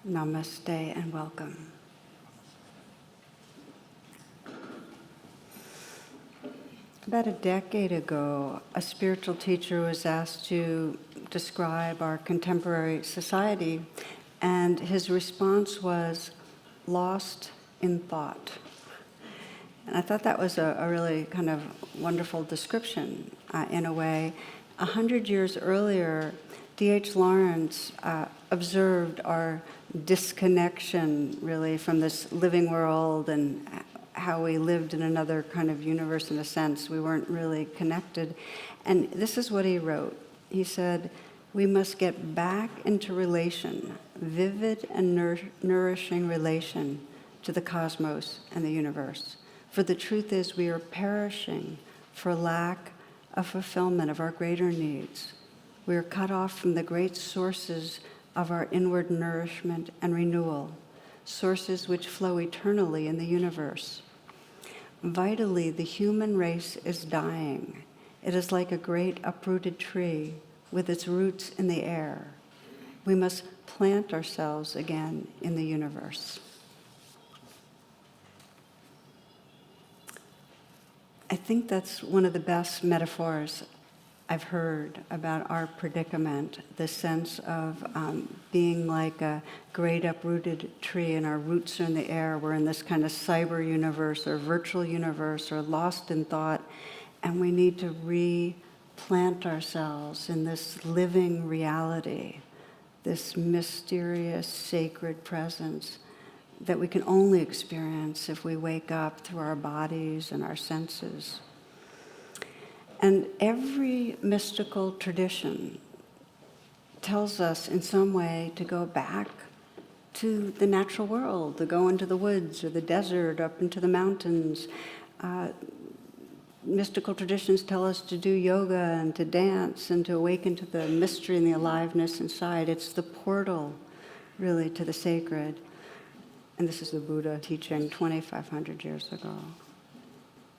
Namaste and welcome. About a decade ago, a spiritual teacher was asked to describe our contemporary society, and his response was, "Lost in thought." And I thought that was a really kind of wonderful description in a way. 100 years earlier, D.H. Lawrence observed our disconnection, really, from this living world and how we lived in another kind of universe in a sense. We weren't really connected. And this is what he wrote. He said, "We must get back into relation, vivid and nourishing relation to the cosmos and the universe. For the truth is we are perishing for lack of fulfillment of our greater needs. We are cut off from the great sources of our inward nourishment and renewal, sources which flow eternally in the universe. Vitally, the human race is dying. It is like a great uprooted tree with its roots in the air. We must plant ourselves again in the universe." I think that's one of the best metaphors I've heard about our predicament, the sense of being like a great uprooted tree and our roots are in the air. We're in this kind of cyber universe or virtual universe or lost in thought, and we need to replant ourselves in this living reality, this mysterious, sacred presence that we can only experience if we wake up through our bodies and our senses. And every mystical tradition tells us in some way to go back to the natural world, to go into the woods or the desert, up into the mountains. Mystical traditions tell us to do yoga and to dance and to awaken to the mystery and the aliveness inside. It's the portal, really, to the sacred. And this is the Buddha teaching 2,500 years ago.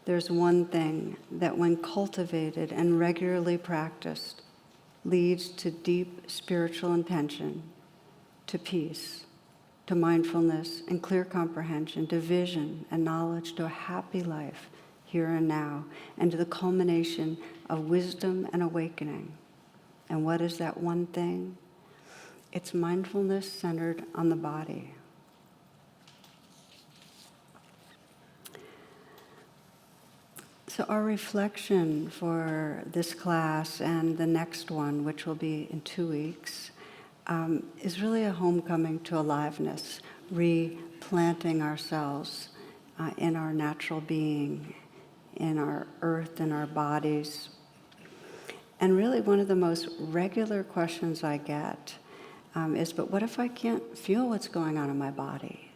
There's one thing that when cultivated and regularly practiced leads to deep spiritual intention, to peace, to mindfulness and clear comprehension, to vision and knowledge, to a happy life here and now, and to the culmination of wisdom and awakening. And what is that one thing? It's mindfulness centered on the body. So our reflection for this class and the next one, which will be in 2 weeks, is really a homecoming to aliveness, replanting ourselves in our natural being, in our earth, in our bodies. And really one of the most regular questions I get is, but what if I can't feel what's going on in my body?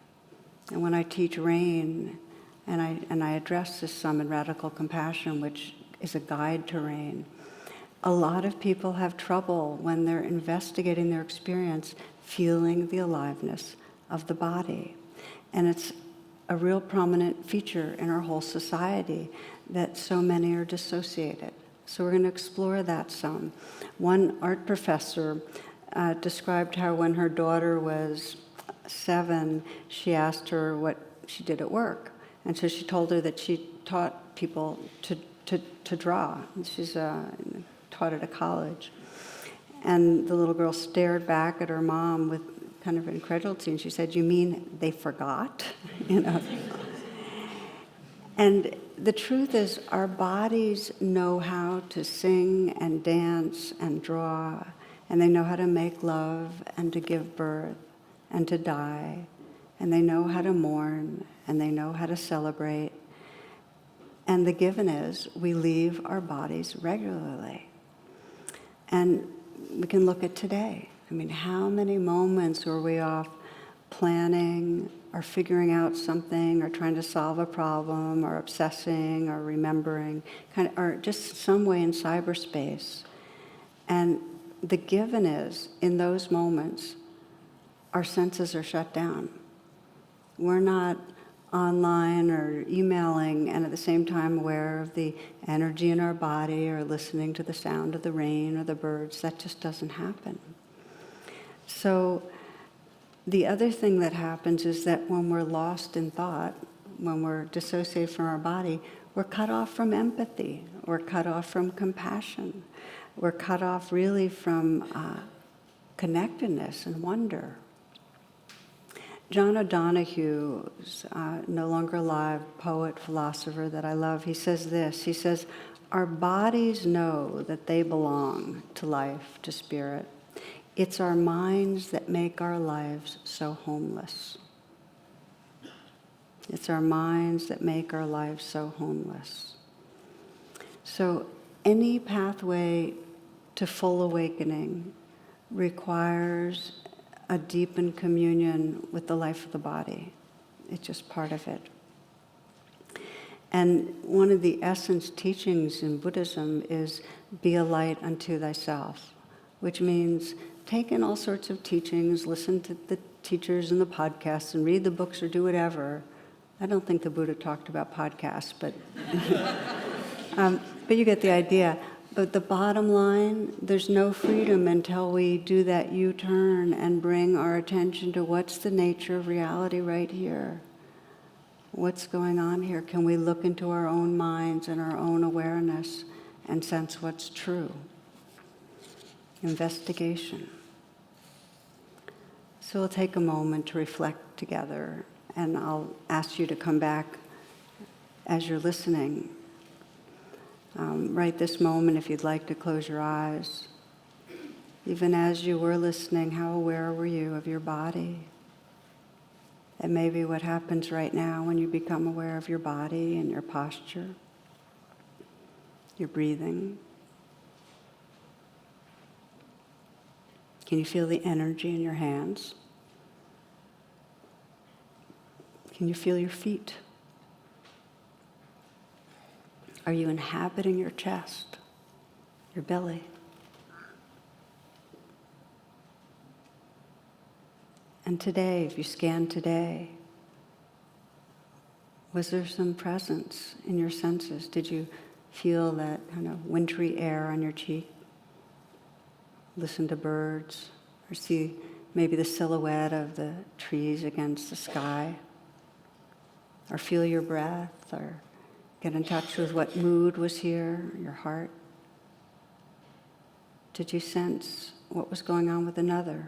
And when I teach RAIN, and I address this some in Radical Compassion, which is a guide to RAIN, a lot of people have trouble when they're investigating their experience, feeling the aliveness of the body. And it's a real prominent feature in our whole society that so many are dissociated. So we're going to explore that some. One art professor described how when her daughter was 7, she asked her what she did at work. And so she told her that she taught people to draw. She's taught at a college. And the little girl stared back at her mom with kind of incredulity, and she said, "You mean they forgot?" You know. And the truth is, our bodies know how to sing and dance and draw, and they know how to make love and to give birth and to die, and they know how to mourn, and they know how to celebrate. And the given is, we leave our bodies regularly. And we can look at today. I mean, how many moments were we off planning or figuring out something or trying to solve a problem or obsessing or remembering, or just some way in cyberspace. And the given is, in those moments, our senses are shut down. We're not online or emailing and at the same time aware of the energy in our body or listening to the sound of the rain or the birds. That just doesn't happen. So The other thing that happens is that when we're lost in thought, when we're dissociated from our body, we're cut off from empathy, we're cut off from compassion, we're cut off really from connectedness and wonder. John O'Donohue's no longer alive poet, philosopher that I love, he says this, he says, our bodies know that they belong to life, to spirit. It's our minds that make our lives so homeless. It's our minds that make our lives so homeless. So any pathway to full awakening requires a deepened communion with the life of the body. It's just part of it. And one of the essence teachings in Buddhism is be a light unto thyself, which means take in all sorts of teachings, listen to the teachers and the podcasts, and read the books or do whatever. I don't think the Buddha talked about podcasts, but but you get the idea. But the bottom line, there's no freedom until we do that U-turn and bring our attention to what's the nature of reality right here. What's going on here? Can we look into our own minds and our own awareness and sense what's true? Investigation. So we'll take a moment to reflect together, and I'll ask you to come back as you're listening. Right this moment, if you'd like to close your eyes. Even as you were listening, how aware were you of your body? And maybe what happens right now when you become aware of your body and your posture, your breathing. Can you feel the energy in your hands? Can you feel your feet? Are you inhabiting your chest, your belly? And today, if you scan today, was there some presence in your senses? Did you feel that kind of wintry air on your cheek? Listen to birds, or see maybe the silhouette of the trees against the sky? Or feel your breath, or get in touch with what mood was here, your heart. Did you sense what was going on with another?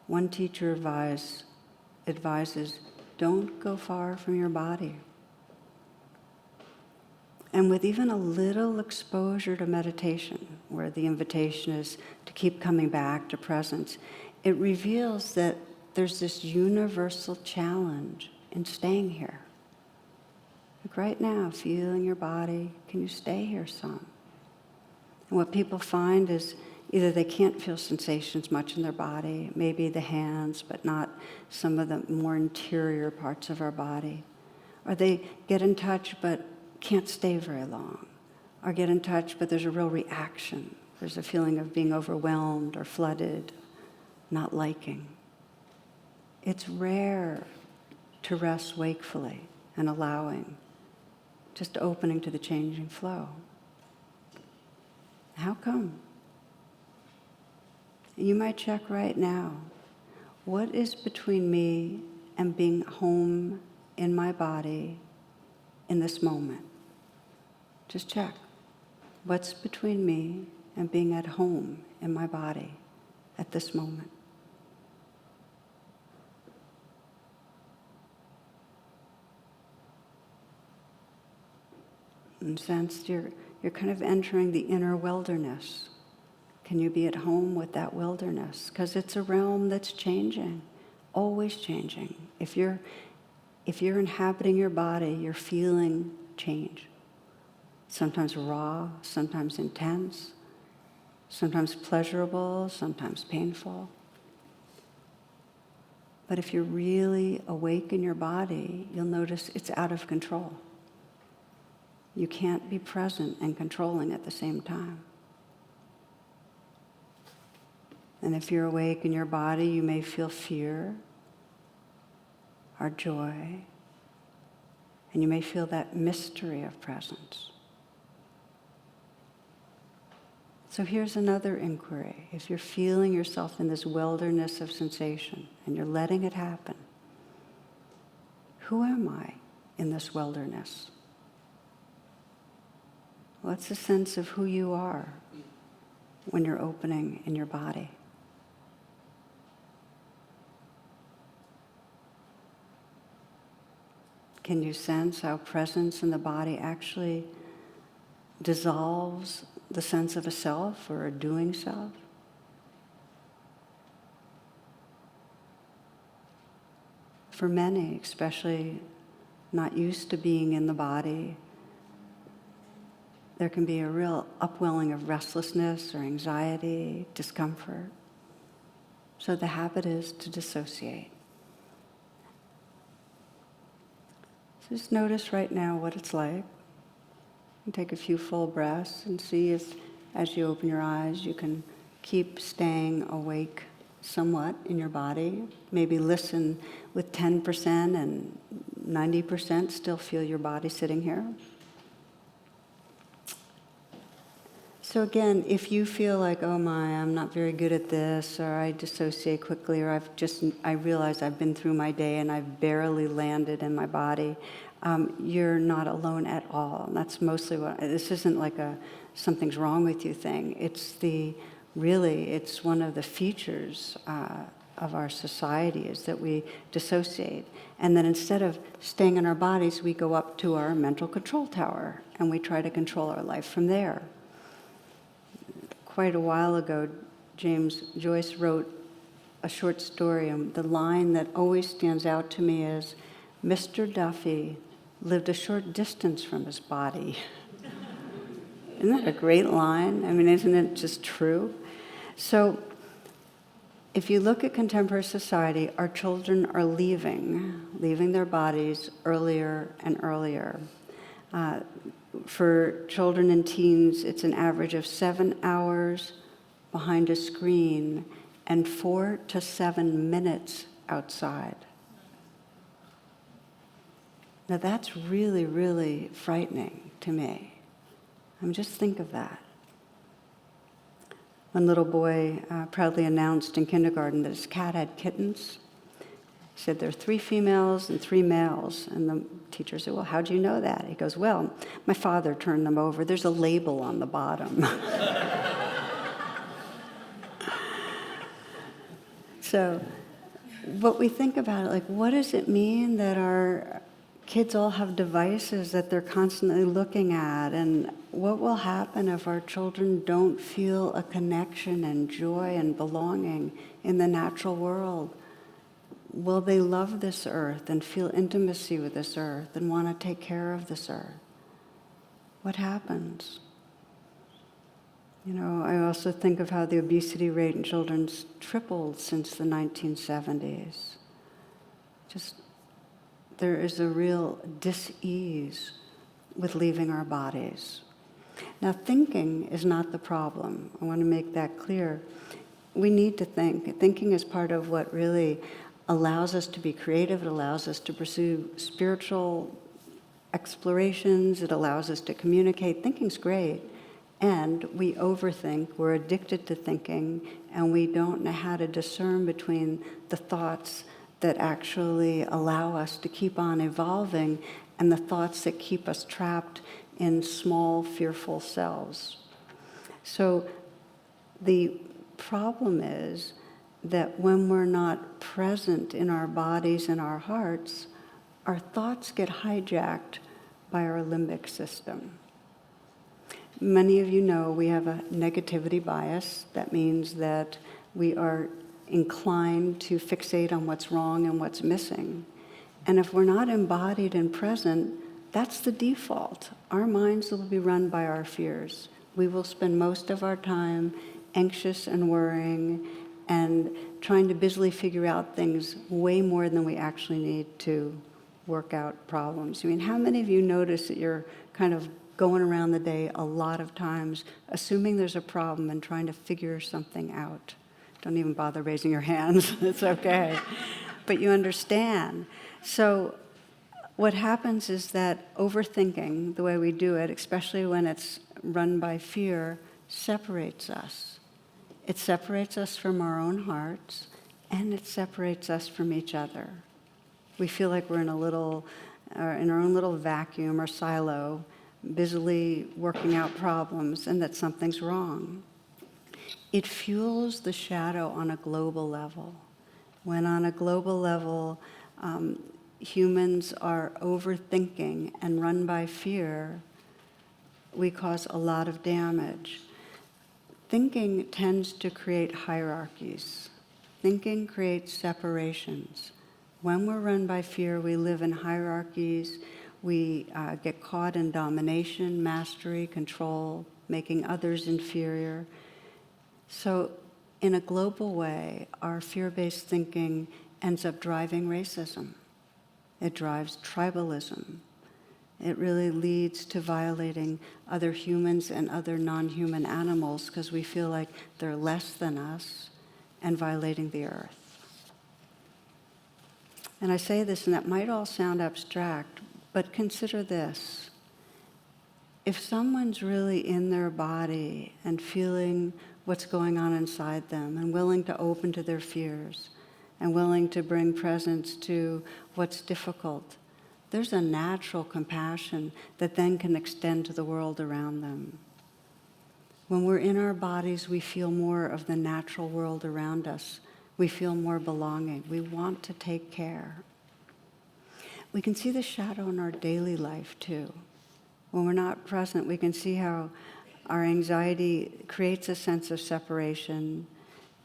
One teacher advises, don't go far from your body. And with even a little exposure to meditation, where the invitation is to keep coming back to presence, it reveals that there's this universal challenge in staying here. Like right now, feeling your body, can you stay here some? And what people find is either they can't feel sensations much in their body, maybe the hands, but not some of the more interior parts of our body. Or they get in touch but can't stay very long. Or get in touch but there's a real reaction. There's a feeling of being overwhelmed or flooded, not liking. It's rare to rest wakefully and allowing, just opening to the changing flow. How come? You might check right now, what is between me and being home in my body in this moment? Just check. What's between me and being at home in my body at this moment? And sense you're kind of entering the inner wilderness. Can you be at home with that wilderness? Because it's a realm that's changing, always changing. If you're inhabiting your body, you're feeling change. Sometimes raw, sometimes intense, sometimes pleasurable, sometimes painful. But if you're really awake in your body, you'll notice it's out of control. You can't be present and controlling at the same time. And if you're awake in your body, you may feel fear or joy, and you may feel that mystery of presence. So So here's another inquiry. If you're feeling yourself in this wilderness of sensation and you're letting it happen, who am I in this wilderness? What's the sense of who you are when you're opening in your body? Can you sense how presence in the body actually dissolves the sense of a self or a doing self? For many, especially not used to being in the body, there can be a real upwelling of restlessness or anxiety, discomfort. So the habit is to dissociate. So just notice right now what it's like. And take a few full breaths and see if, as you open your eyes, you can keep staying awake somewhat in your body. Maybe listen with 10% and 90% still feel your body sitting here. So again, if you feel like, oh my, I'm not very good at this, or I dissociate quickly, or I realize I've been through my day and I've barely landed in my body, you're not alone at all. And that's mostly this isn't like a something's wrong with you thing. It's it's one of the features of our society is that we dissociate. And then instead of staying in our bodies, we go up to our mental control tower and we try to control our life from there. Quite a while ago, James Joyce wrote a short story, and the line that always stands out to me is, Mr. Duffy lived a short distance from his body. Isn't that a great line? I mean, isn't it just true? So if you look at contemporary society, our children are leaving their bodies earlier and earlier. For children and teens, it's an average of 7 hours behind a screen and 4 to 7 minutes outside. Now that's really, really frightening to me. Just think of that. One little boy proudly announced in kindergarten that his cat had kittens. He said, there are 3 females and 3 males. And the teacher said, well, how'd you know that? He goes, well, my father turned them over. There's a label on the bottom. So, but we think about it, like, what does it mean that our kids all have devices that they're constantly looking at? And what will happen if our children don't feel a connection and joy and belonging in the natural world? Will they love this earth and feel intimacy with this earth and want to take care of this earth? What happens? I also think of how the obesity rate in children's tripled since the 1970s. There is a real dis-ease with leaving our bodies. Now, thinking is not the problem. I want to make that clear. We need to think. Thinking is part of what really allows us to be creative. It allows us to pursue spiritual explorations. It allows us to communicate. Thinking's great. And we overthink. We're addicted to thinking. And we don't know how to discern between the thoughts that actually allow us to keep on evolving and the thoughts that keep us trapped in small, fearful selves. So the problem is that when we're not present in our bodies and our hearts, our thoughts get hijacked by our limbic system. Many of you know we have a negativity bias. That means that we are inclined to fixate on what's wrong and what's missing. And if we're not embodied and present, that's the default. Our minds will be run by our fears. We will spend most of our time anxious and worrying and trying to busily figure out things way more than we actually need to work out problems. How many of you notice that you're kind of going around the day a lot of times assuming there's a problem and trying to figure something out? Don't even bother raising your hands. It's okay. But you understand. So what happens is that overthinking, the way we do it, especially when it's run by fear, separates us. It separates us from our own hearts, and it separates us from each other. We feel like we're in our own little vacuum or silo, busily working out problems, and that something's wrong. It fuels the shadow on a global level. When on a global level, humans are overthinking and run by fear, we cause a lot of damage. Thinking tends to create hierarchies. Thinking creates separations. When we're run by fear, we live in hierarchies. We get caught in domination, mastery, control, making others inferior. So in a global way, our fear-based thinking ends up driving racism. It drives tribalism. It really leads to violating other humans and other non-human animals because we feel like they're less than us and violating the earth. And I say this, and that might all sound abstract, but consider this. If someone's really in their body and feeling what's going on inside them and willing to open to their fears and willing to bring presence to what's difficult, there's a natural compassion that then can extend to the world around them. When we're in our bodies, we feel more of the natural world around us. We feel more belonging. We want to take care. We can see the shadow in our daily life, too. When we're not present, we can see how our anxiety creates a sense of separation,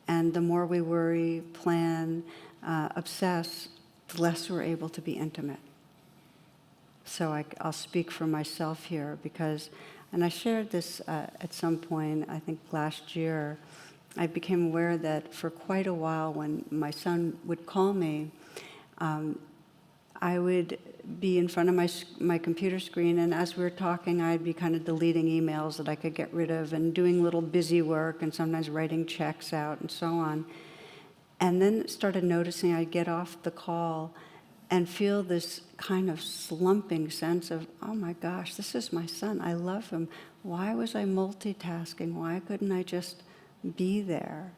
and the more we worry, plan, obsess, the less we're able to be intimate. So I'll speak for myself here because, and I shared this at some point, I think last year, I became aware that for quite a while when my son would call me, I would be in front of my computer screen, and as we were talking, I'd be kind of deleting emails that I could get rid of and doing little busy work and sometimes writing checks out and so on. And then started noticing I'd get off the call and feel this kind of slumping sense of, oh my gosh, this is my son, I love him. Why was I multitasking? Why couldn't I just be there?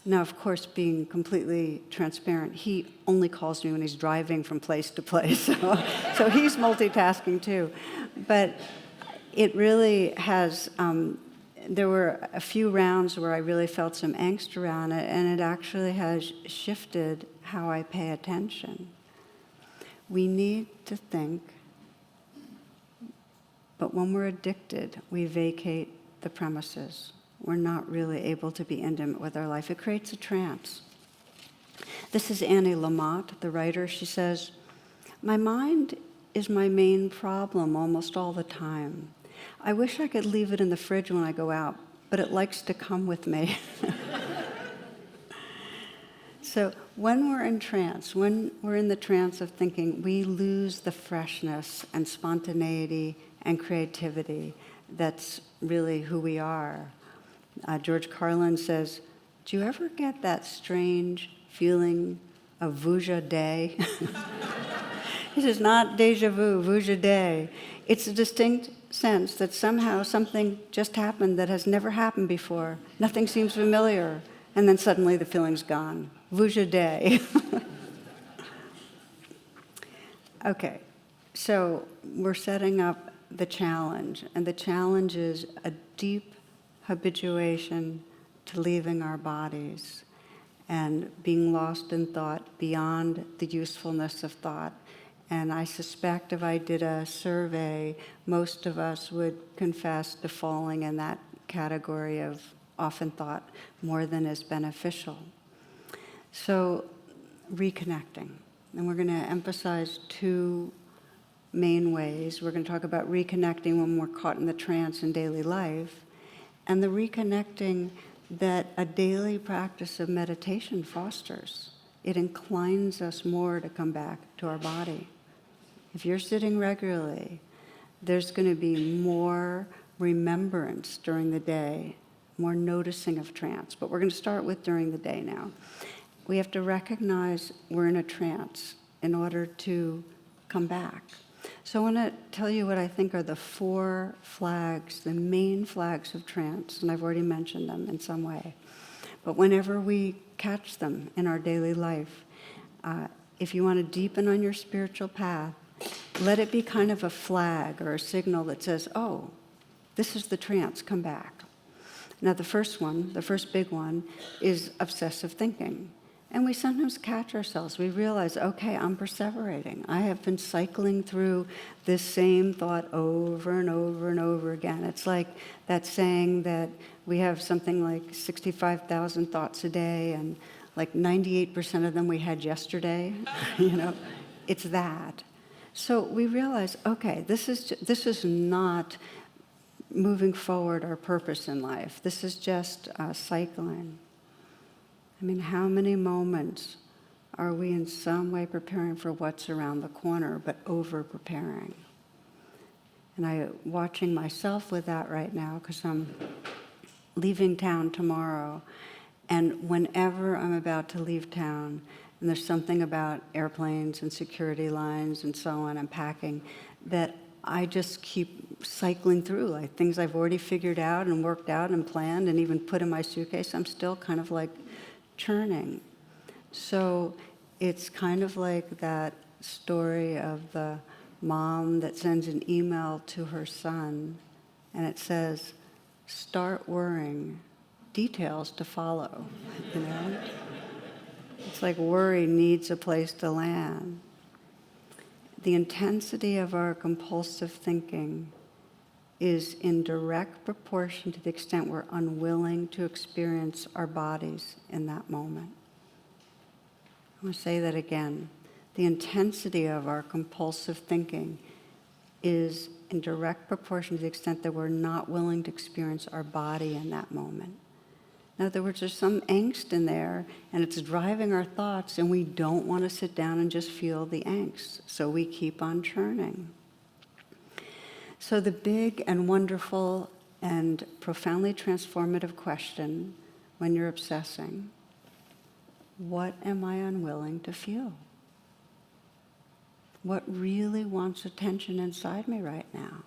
Now, of course, being completely transparent, he only calls me when he's driving from place to place, so he's multitasking too. But it really has, there were a few rounds where I really felt some angst around it, and it actually has shifted how I pay attention. We need to think, but when we're addicted, we vacate the premises. We're not really able to be intimate with our life. It creates a trance. This is Annie Lamott, the writer. She says, "My mind is my main problem almost all the time. I wish I could leave it in the fridge when I go out, but it likes to come with me." So when we're in trance, when we're in the trance of thinking, we lose the freshness and spontaneity and creativity that's really who we are. George Carlin says, do you ever get that strange feeling of vuja day? This is not déjà vu, vuja day. It's a distinct sense that somehow something just happened that has never happened before. Nothing seems familiar, and then suddenly the feeling's gone. Vuja day. Okay, so we're setting up the challenge, and the challenge is a deep habituation to leaving our bodies and being lost in thought beyond the usefulness of thought. And I suspect if I did a survey, most of us would confess to falling in that category of often thought more than is beneficial. So, reconnecting. And we're going to emphasize two main ways. We're going to talk about reconnecting when we're caught in the trance in daily life, and the reconnecting that a daily practice of meditation fosters. It inclines us more to come back to our body. If you're sitting regularly, there's going to be more remembrance during the day, more noticing of trance. But we're going to start with during the day now. We have to recognize we're in a trance in order to come back. So I want to tell you what I think are the 4 flags, the main flags of trance, and I've already mentioned them in some way. But whenever we catch them in our daily life, if you want to deepen on your spiritual path, let it be kind of a flag or a signal that says, oh, this is the trance, come back. Now the first one, the first big one, is obsessive thinking. And we sometimes catch ourselves. We realize, okay, I'm perseverating. I have been cycling through this same thought over and over and over again. It's like that saying that we have something like 65,000 thoughts a day, and like 98% of them we had yesterday. It's that. So we realize, okay, this is not moving forward our purpose in life. This is just cycling. I mean, how many moments are we in some way preparing for what's around the corner, but over-preparing? And I'm watching myself with that right now because I'm leaving town tomorrow. And whenever I'm about to leave town, and there's something about airplanes and security lines and so on, I'm packing, that I just keep cycling through, like things I've already figured out and worked out and planned and even put in my suitcase. I'm still kind of like churning. So it's kind of like that story of the mom that sends an email to her son, and it says, start worrying, details to follow, It's like worry needs a place to land. The intensity of our compulsive thinking is in direct proportion to the extent we're unwilling to experience our bodies in that moment. I want to say that again. The intensity of our compulsive thinking is in direct proportion to the extent that we're not willing to experience our body in that moment. In other words, there's some angst in there, and it's driving our thoughts, and we don't want to sit down and just feel the angst, so we keep on churning. So the big and wonderful and profoundly transformative question when you're obsessing, what am I unwilling to feel? What really wants attention inside me right now?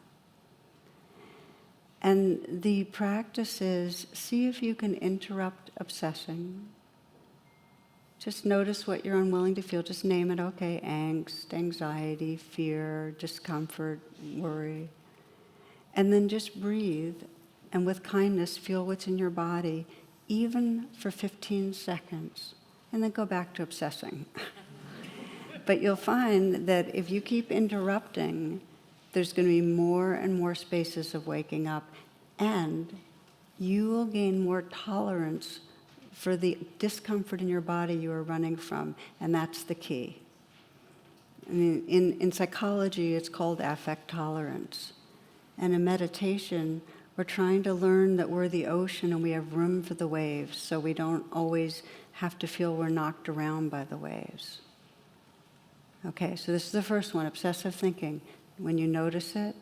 And the practice is, see if you can interrupt obsessing. Just notice what you're unwilling to feel. Just name it, okay, angst, anxiety, fear, discomfort, worry. And then just breathe, and with kindness, feel what's in your body, even for 15 seconds, and then go back to obsessing. But you'll find that if you keep interrupting, there's going to be more and more spaces of waking up, and you will gain more tolerance for the discomfort in your body you are running from, and that's the key. I mean, in psychology, it's called affect tolerance. And in meditation, we're trying to learn that we're the ocean and we have room for the waves, so we don't always have to feel we're knocked around by the waves. Okay, so this is the first one, obsessive thinking. When you notice it,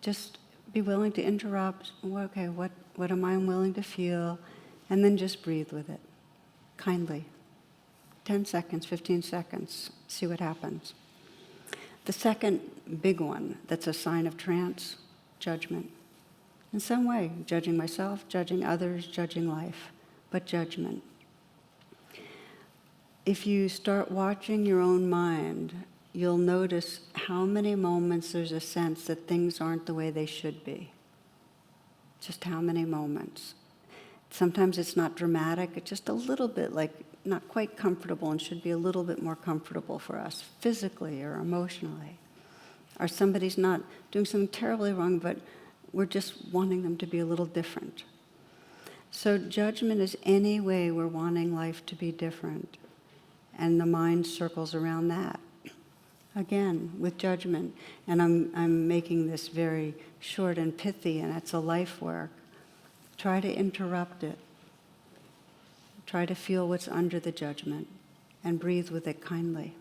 just be willing to interrupt. Okay, what am I unwilling to feel? And then just breathe with it, kindly. 10 seconds, 15 seconds, see what happens. The second big one that's a sign of trance, judgment. In some way, judging myself, judging others, judging life, but judgment. If you start watching your own mind, you'll notice how many moments there's a sense that things aren't the way they should be. Just how many moments. Sometimes it's not dramatic, it's just a little bit like not quite comfortable and should be a little bit more comfortable for us, physically or emotionally. Or somebody's not doing something terribly wrong, but we're just wanting them to be a little different. So judgment is any way we're wanting life to be different. And the mind circles around that. Again, with judgment. And I'm making this very short and pithy, and it's a life work. Try to interrupt it. Try to feel what's under the judgment and breathe with it kindly.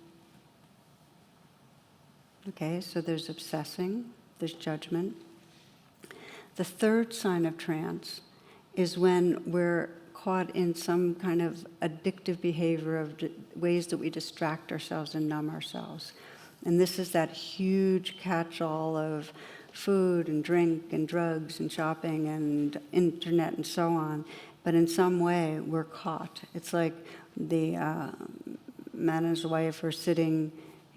Okay, so there's obsessing, there's judgment. The third sign of trance is when we're caught in some kind of addictive behavior of ways that we distract ourselves and numb ourselves. And this is that huge catch-all of food and drink and drugs and shopping and internet and so on. But in some way, we're caught. It's like the man and his wife are sitting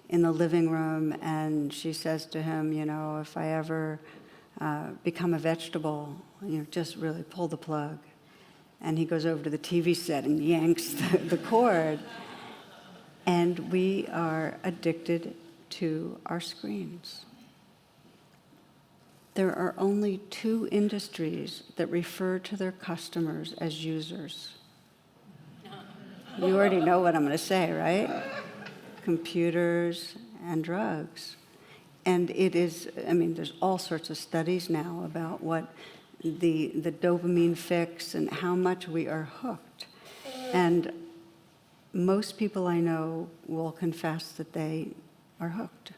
in the living room, and she says to him, if I ever become a vegetable, just really pull the plug. And he goes over to the TV set and yanks the cord. And we are addicted to our screens. There are only 2 industries that refer to their customers as users. You already know what I'm going to say, right? Computers and drugs. And it is, there's all sorts of studies now about what the dopamine fix and how much we are hooked. And most people I know will confess that they are hooked.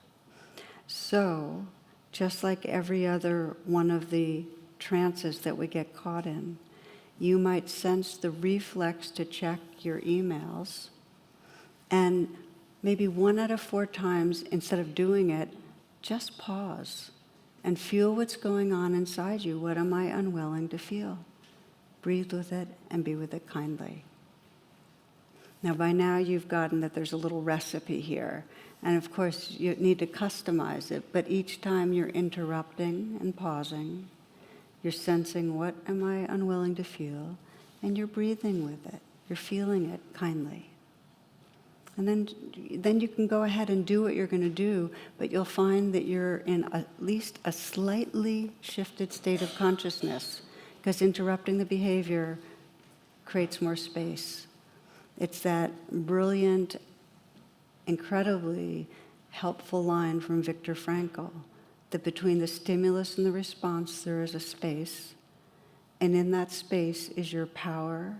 So, just like every other one of the trances that we get caught in, you might sense the reflex to check your emails, and maybe 1 out of 4 times, instead of doing it, just pause and feel what's going on inside you. What am I unwilling to feel? Breathe with it and be with it kindly. Now, by now, you've gotten that there's a little recipe here. And of course, you need to customize it. But each time you're interrupting and pausing, you're sensing, what am I unwilling to feel? And you're breathing with it. You're feeling it kindly. And then you can go ahead and do what you're going to do, but you'll find that you're in at least a slightly shifted state of consciousness, because interrupting the behavior creates more space. It's that brilliant, incredibly helpful line from Viktor Frankl, that between the stimulus and the response there is a space, and in that space is your power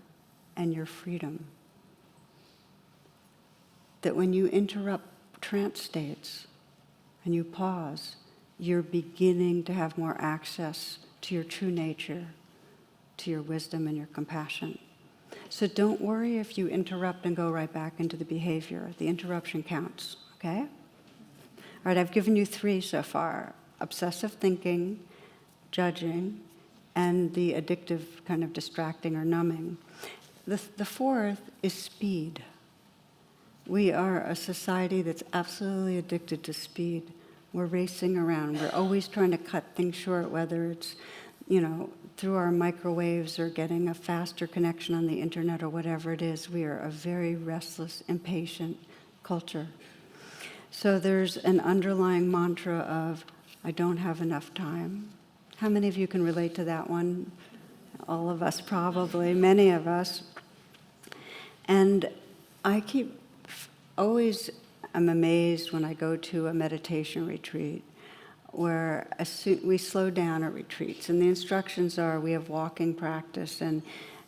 and your freedom. That when you interrupt trance states and you pause, you're beginning to have more access to your true nature, to your wisdom and your compassion. So don't worry if you interrupt and go right back into the behavior. The interruption counts, okay? All right, I've given you 3 so far: obsessive thinking, judging, and the addictive kind of distracting or numbing. The 4th is speed. We are a society that's absolutely addicted to speed. We're racing around. We're always trying to cut things short, whether it's, through our microwaves or getting a faster connection on the internet or whatever it is. We are a very restless, impatient culture. So there's an underlying mantra of, I don't have enough time. How many of you can relate to that one? All of us probably, many of us. And I always am amazed when I go to a meditation retreat where we slow down at retreats. And the instructions are, we have walking practice, and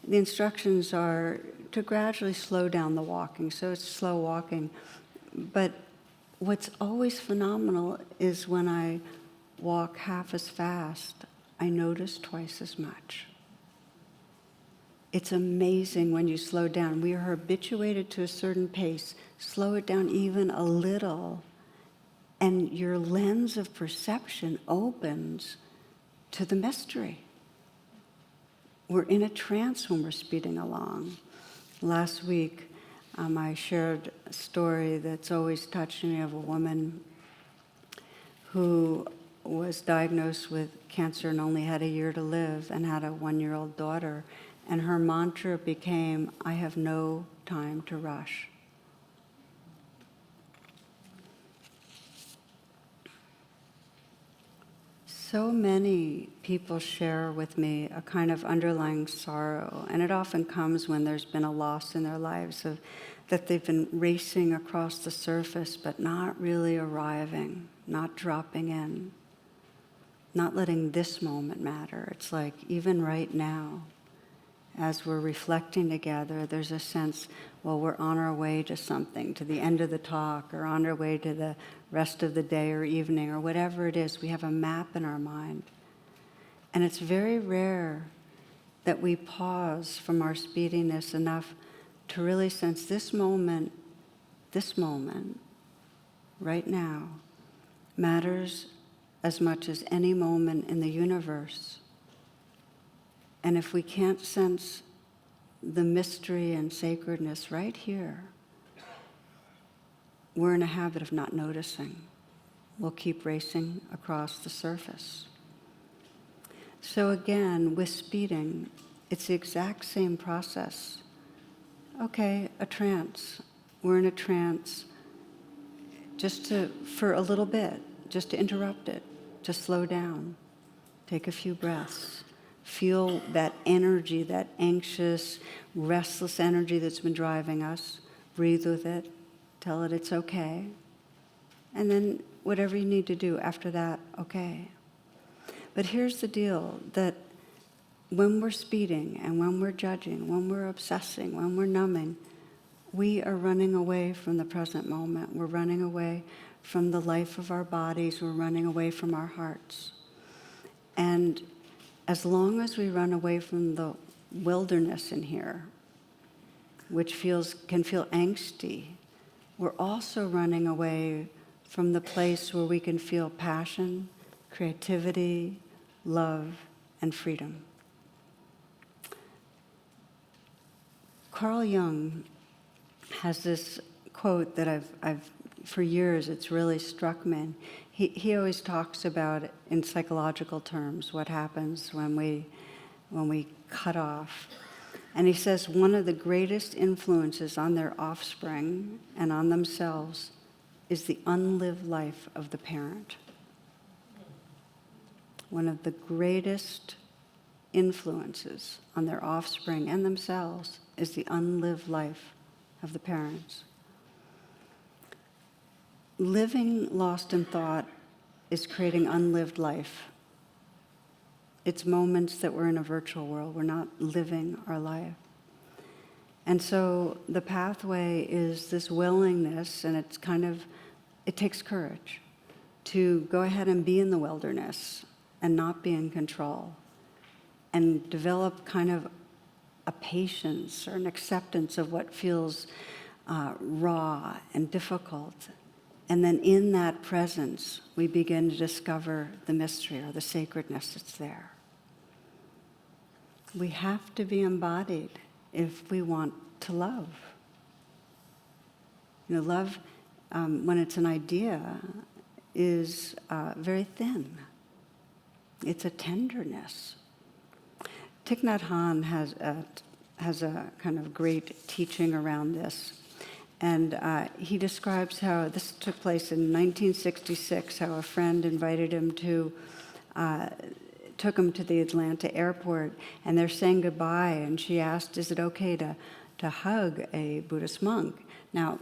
the instructions are to gradually slow down the walking. So it's slow walking. But what's always phenomenal is when I walk half as fast, I notice twice as much. It's amazing when you slow down. We are habituated to a certain pace. Slow it down even a little, and your lens of perception opens to the mystery. We're in a trance when we're speeding along. Last week, I shared a story that's always touched me of a woman who was diagnosed with cancer and only had a year to live and had a 1-year-old daughter. And her mantra became, I have no time to rush. So many people share with me a kind of underlying sorrow, and it often comes when there's been a loss in their lives, that they've been racing across the surface but not really arriving, not dropping in, not letting this moment matter. It's like even right now, as we're reflecting together, there's a sense, well, we're on our way to something, to the end of the talk, or on our way to the rest of the day or evening, or whatever it is. We have a map in our mind. And it's very rare that we pause from our speediness enough to really sense this moment right now, matters as much as any moment in the universe. And if we can't sense the mystery and sacredness right here, we're in a habit of not noticing. We'll keep racing across the surface. So again, with speeding, it's the exact same process. Okay, a trance. We're in a trance for a little bit, just to interrupt it, to slow down, take a few breaths, feel that energy, that anxious, restless energy that's been driving us, breathe with it, tell it it's okay, and then whatever you need to do after that, okay. But here's the deal, that when we're speeding and when we're judging, when we're obsessing, when we're numbing, we are running away from the present moment. We're running away from the life of our bodies. We're running away from our hearts. And as long as we run away from the wilderness in here, which can feel angsty, we're also running away from the place where we can feel passion, creativity, love, and freedom. Carl Jung has this quote that I've for years, it's really struck me. He always talks about it in psychological terms, what happens when we cut off. And he says one of the greatest influences on their offspring and on themselves is the unlived life of the parent. One of the greatest influences on their offspring and themselves is the unlived life of the parents. Living lost in thought is creating unlived life. It's moments that we're in a virtual world. We're not living our life. And so the pathway is this willingness, and it takes courage to go ahead and be in the wilderness and not be in control, and develop kind of a patience or an acceptance of what feels raw and difficult. And then in that presence, we begin to discover the mystery or the sacredness that's there. We have to be embodied if we want to love. Love, when it's an idea, is very thin. It's a tenderness. Thich Nhat Hanh has a kind of great teaching around this. And he describes how this took place in 1966, how a friend invited him took him to the Atlanta airport, and they're saying goodbye, and she asked, is it okay to hug a Buddhist monk? Now,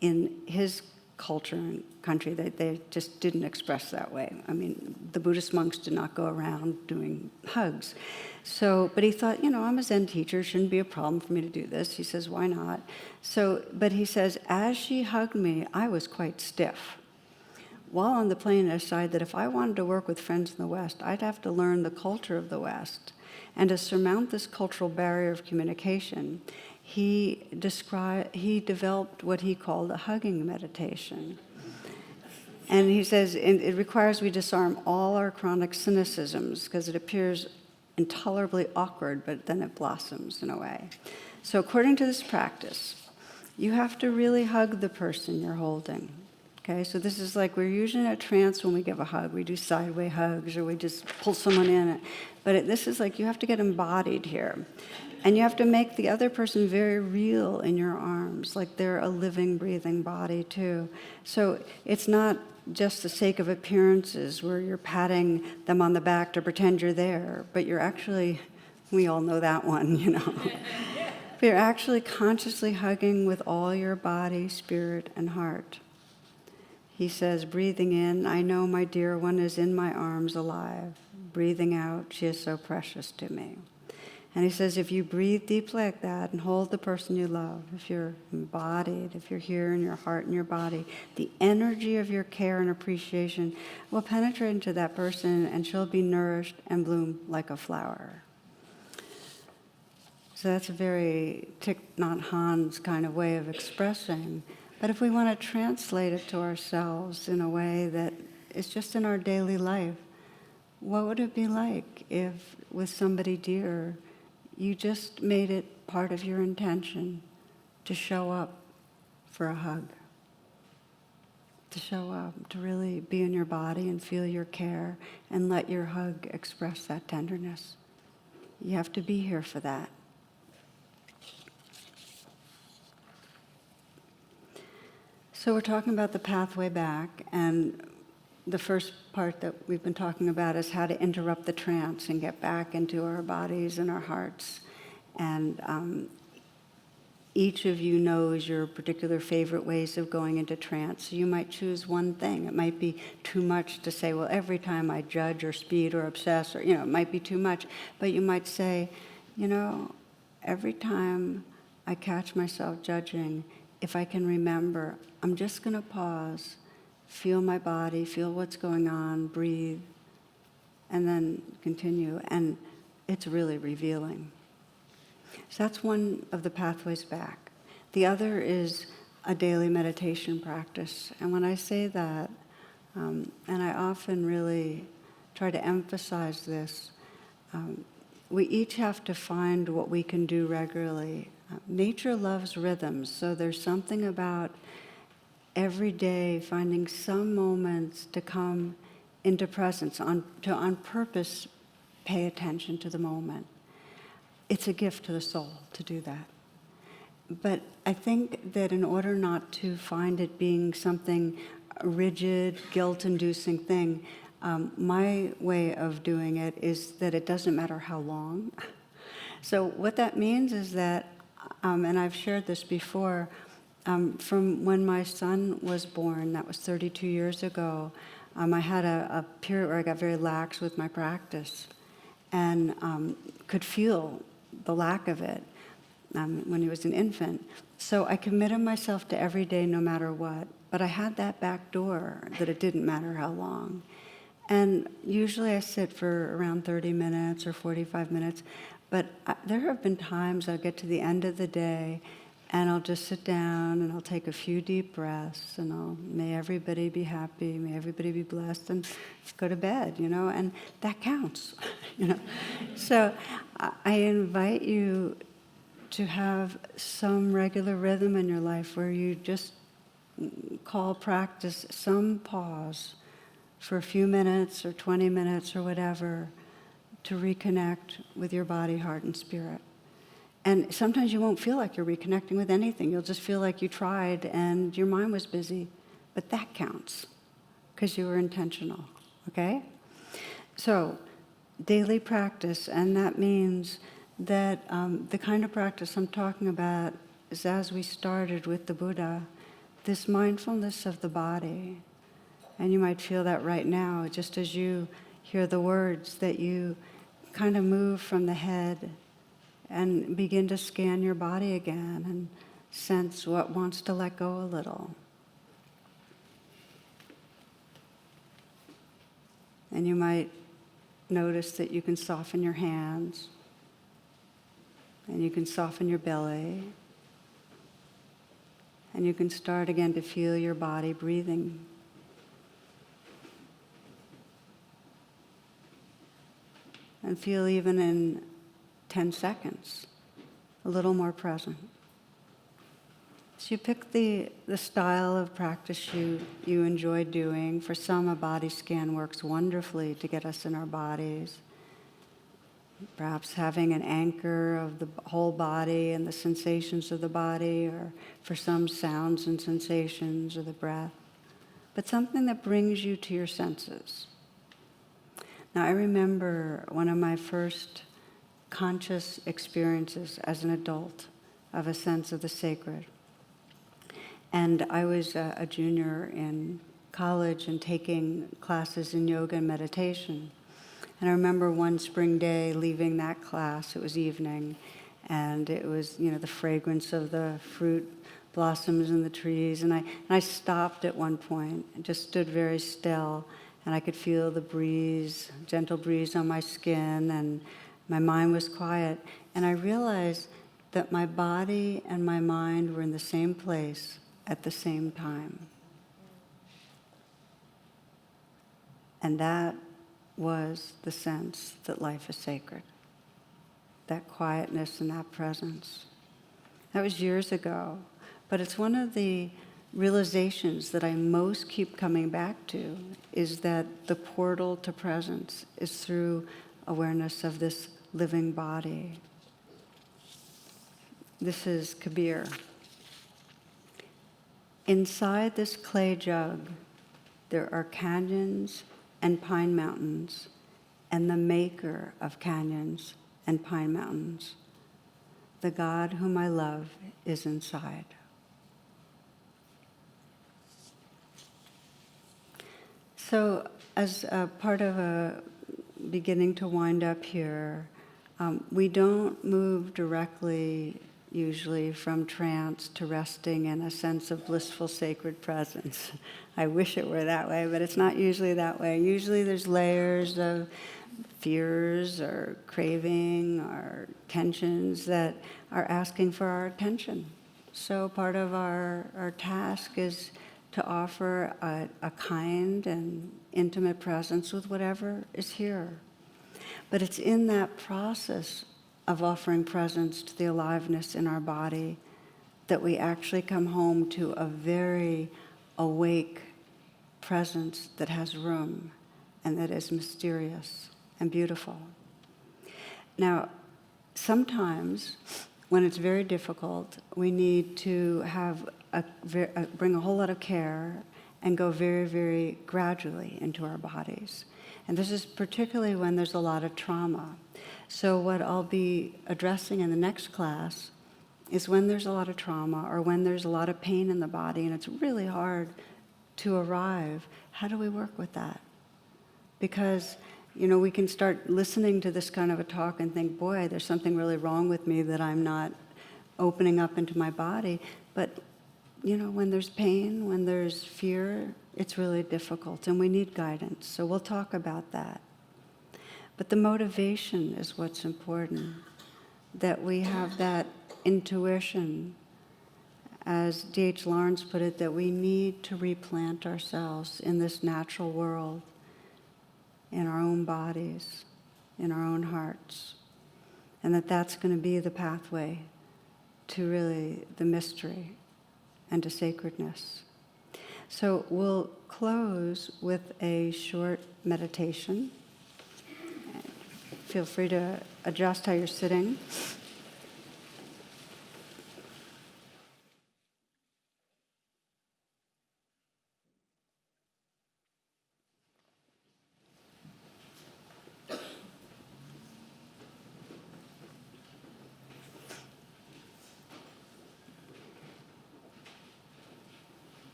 in his culture and country, they just didn't express that way. I mean, the Buddhist monks did not go around doing hugs. But he thought, I'm a Zen teacher, shouldn't be a problem for me to do this. He says, why not? But he says, as she hugged me, I was quite stiff. While on the plane, I decided that if I wanted to work with friends in the West, I'd have to learn the culture of the West. And to surmount this cultural barrier of communication, he developed what he called a hugging meditation. And he says it requires we disarm all our chronic cynicisms because it appears intolerably awkward, but then it blossoms in a way. So according to this practice, you have to really hug the person you're holding. Okay, so this is like we're usually in a trance when we give a hug. We do sideway hugs or we just pull someone in. But this is like you have to get embodied here. And you have to make the other person very real in your arms, like they're a living, breathing body too. So it's not just the sake of appearances where you're patting them on the back to pretend you're there, but you're actually, we all know that one, But you're actually consciously hugging with all your body, spirit, and heart. He says, breathing in, I know my dear one is in my arms alive. Breathing out, she is so precious to me. And he says, if you breathe deeply like that and hold the person you love, if you're embodied, if you're here in your heart and your body, the energy of your care and appreciation will penetrate into that person and she'll be nourished and bloom like a flower. So that's a very Thich Nhat Hanh's kind of way of expressing. But if we want to translate it to ourselves in a way that is just in our daily life, what would it be like if, with somebody dear, you just made it part of your intention to show up for a hug? To show up, to really be in your body and feel your care and let your hug express that tenderness. You have to be here for that. So we're talking about the pathway back, and the first part that we've been talking about is how to interrupt the trance and get back into our bodies and our hearts. And each of you knows your particular favorite ways of going into trance. So you might choose one thing. It might be too much to say, well, every time I judge or speed or obsess, or, it might be too much. But you might say, every time I catch myself judging, if I can remember, I'm just going to pause, feel my body, feel what's going on, breathe, and then continue. And it's really revealing. So that's one of the pathways back. The other is a daily meditation practice. And when I say that, and I often really try to emphasize this, we each have to find what we can do regularly. Nature loves rhythms, so there's something about every day finding some moments to come into presence, to on purpose pay attention to the moment. It's a gift to the soul to do that. But I think that in order not to find it being something rigid, guilt-inducing thing, my way of doing it is that it doesn't matter how long. So what that means is that, and I've shared this before, from when my son was born, that was 32 years ago, I had a period where I got very lax with my practice and could feel the lack of it when he was an infant. So I committed myself to every day no matter what, but I had that back door that it didn't matter how long. And usually I sit for around 30 minutes or 45 minutes, but there have been times I'll get to the end of the day and I'll just sit down and I'll take a few deep breaths and may everybody be happy, may everybody be blessed, and go to bed, and that counts, So I invite you to have some regular rhythm in your life where you just call practice some pause for a few minutes or 20 minutes or whatever to reconnect with your body, heart, and spirit. And sometimes you won't feel like you're reconnecting with anything. You'll just feel like you tried and your mind was busy. But that counts because you were intentional, okay? So daily practice, and that means that the kind of practice I'm talking about is as we started with the Buddha, this mindfulness of the body. And you might feel that right now, just as you hear the words, that you kind of move from the head and begin to scan your body again and sense what wants to let go a little. And you might notice that you can soften your hands and you can soften your belly and you can start again to feel your body breathing. And feel even in 10 seconds, a little more present. So you pick the style of practice you enjoy doing. For some, a body scan works wonderfully to get us in our bodies. Perhaps having an anchor of the whole body and the sensations of the body, or for some, sounds and sensations or the breath. But something that brings you to your senses. Now, I remember one of my first conscious experiences as an adult of a sense of the sacred. And I was a junior in college and taking classes in yoga and meditation. And I remember one spring day leaving that class, it was evening, and it was, the fragrance of the fruit blossoms in the trees. And I stopped at one point and just stood very still. And I could feel the breeze, gentle breeze on my skin, and my mind was quiet. And I realized that my body and my mind were in the same place at the same time. And that was the sense that life is sacred. That quietness and that presence. That was years ago, but it's one of the realizations that I most keep coming back to, is that the portal to presence is through awareness of this living body. This is Kabir. Inside this clay jug, there are canyons and pine mountains, and the maker of canyons and pine mountains, the God whom I love, is inside. So, as a part of a beginning to wind up here, we don't move directly, usually, from trance to resting in a sense of blissful sacred presence. I wish it were that way, but it's not usually that way. Usually there's layers of fears or craving or tensions that are asking for our attention. So part of our task is to offer a kind and intimate presence with whatever is here. But it's in that process of offering presence to the aliveness in our body that we actually come home to a very awake presence that has room and that is mysterious and beautiful. Now, sometimes when it's very difficult, we need to have bring a whole lot of care and go very, very gradually into our bodies. And this is particularly when there's a lot of trauma. So what I'll be addressing in the next class is when there's a lot of trauma or when there's a lot of pain in the body and it's really hard to arrive, how do we work with that? Because, we can start listening to this kind of a talk and think, boy, there's something really wrong with me that I'm not opening up into my body. But, when there's pain, when there's fear, it's really difficult and we need guidance. So we'll talk about that. But the motivation is what's important, that we have that intuition, as D.H. Lawrence put it, that we need to replant ourselves in this natural world, in our own bodies, in our own hearts, and that's going to be the pathway to really the mystery and to sacredness. So we'll close with a short meditation. Feel free to adjust how you're sitting.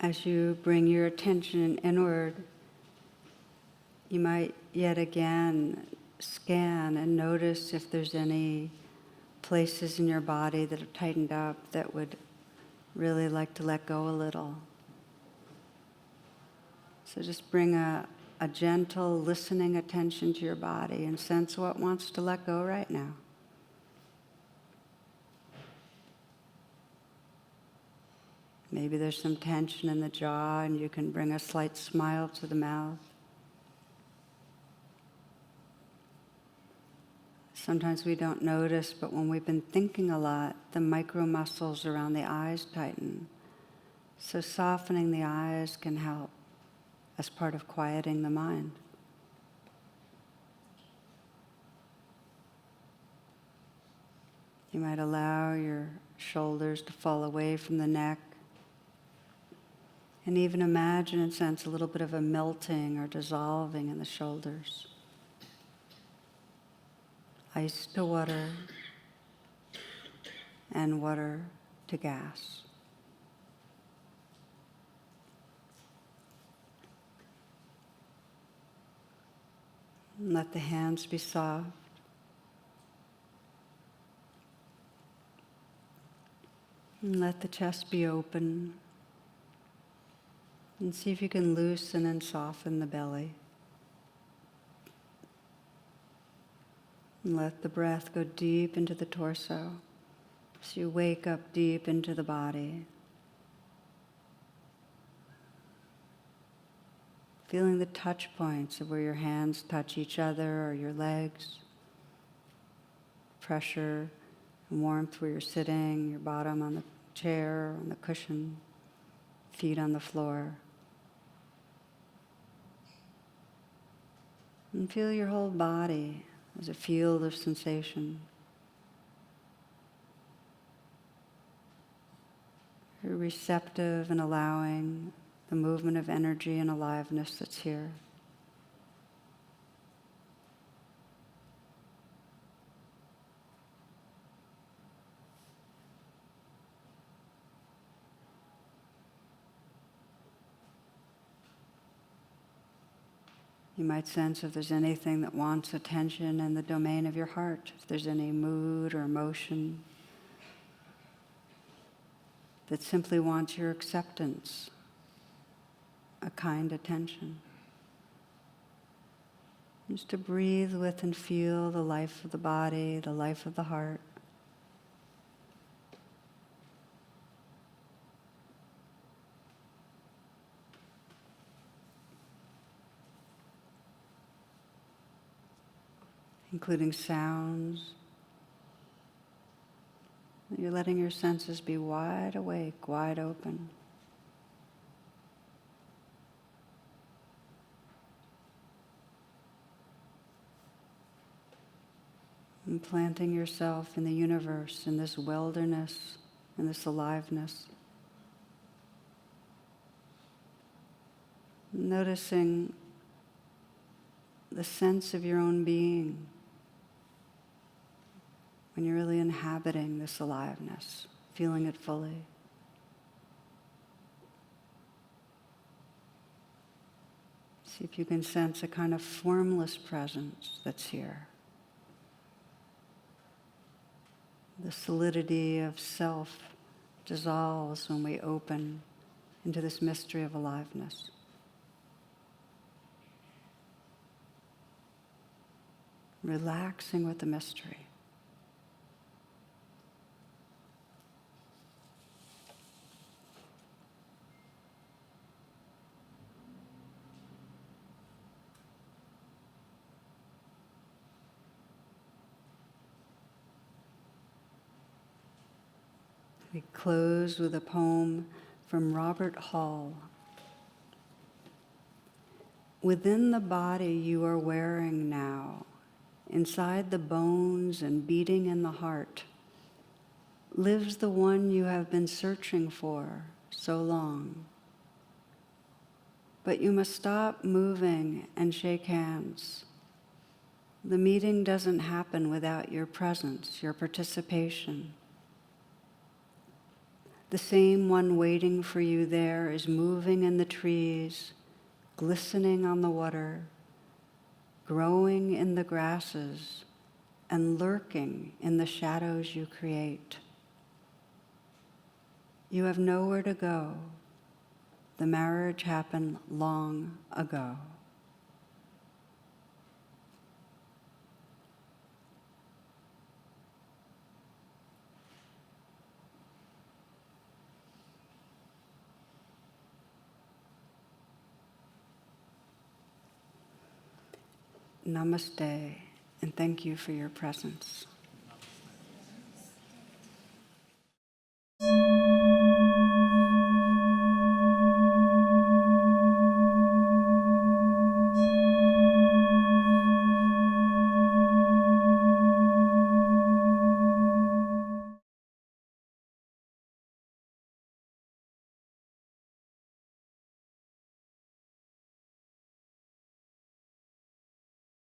As you bring your attention inward, you might yet again scan and notice if there's any places in your body that have tightened up that would really like to let go a little. So just bring a gentle listening attention to your body and sense what wants to let go right now. Maybe there's some tension in the jaw and you can bring a slight smile to the mouth. Sometimes we don't notice, but when we've been thinking a lot, the micro muscles around the eyes tighten. So softening the eyes can help as part of quieting the mind. You might allow your shoulders to fall away from the neck. And even imagine and sense a little bit of a melting or dissolving in the shoulders. Ice to water and water to gas. And let the hands be soft. And let the chest be open. And see if you can loosen and soften the belly. And let the breath go deep into the torso. So you wake up deep into the body, feeling the touch points of where your hands touch each other or your legs, pressure and warmth where you're sitting, your bottom on the chair, on the cushion, feet on the floor. And feel your whole body as a field of sensation. You're receptive and allowing the movement of energy and aliveness that's here. You might sense if there's anything that wants attention in the domain of your heart, if there's any mood or emotion that simply wants your acceptance, a kind attention. Just to breathe with and feel the life of the body, the life of the heart. Including sounds. You're letting your senses be wide awake, wide open. And planting yourself in the universe, in this wilderness, in this aliveness. Noticing the sense of your own being when you're really inhabiting this aliveness, feeling it fully. See if you can sense a kind of formless presence that's here. The solidity of self dissolves when we open into this mystery of aliveness. Relaxing with the mystery. We close with a poem from Robert Hall. Within the body you are wearing now, inside the bones and beating in the heart, lives the one you have been searching for so long. But you must stop moving and shake hands. The meeting doesn't happen without your presence, your participation. The same one waiting for you there is moving in the trees, glistening on the water, growing in the grasses, and lurking in the shadows you create. You have nowhere to go. The marriage happened long ago. Namaste, and thank you for your presence.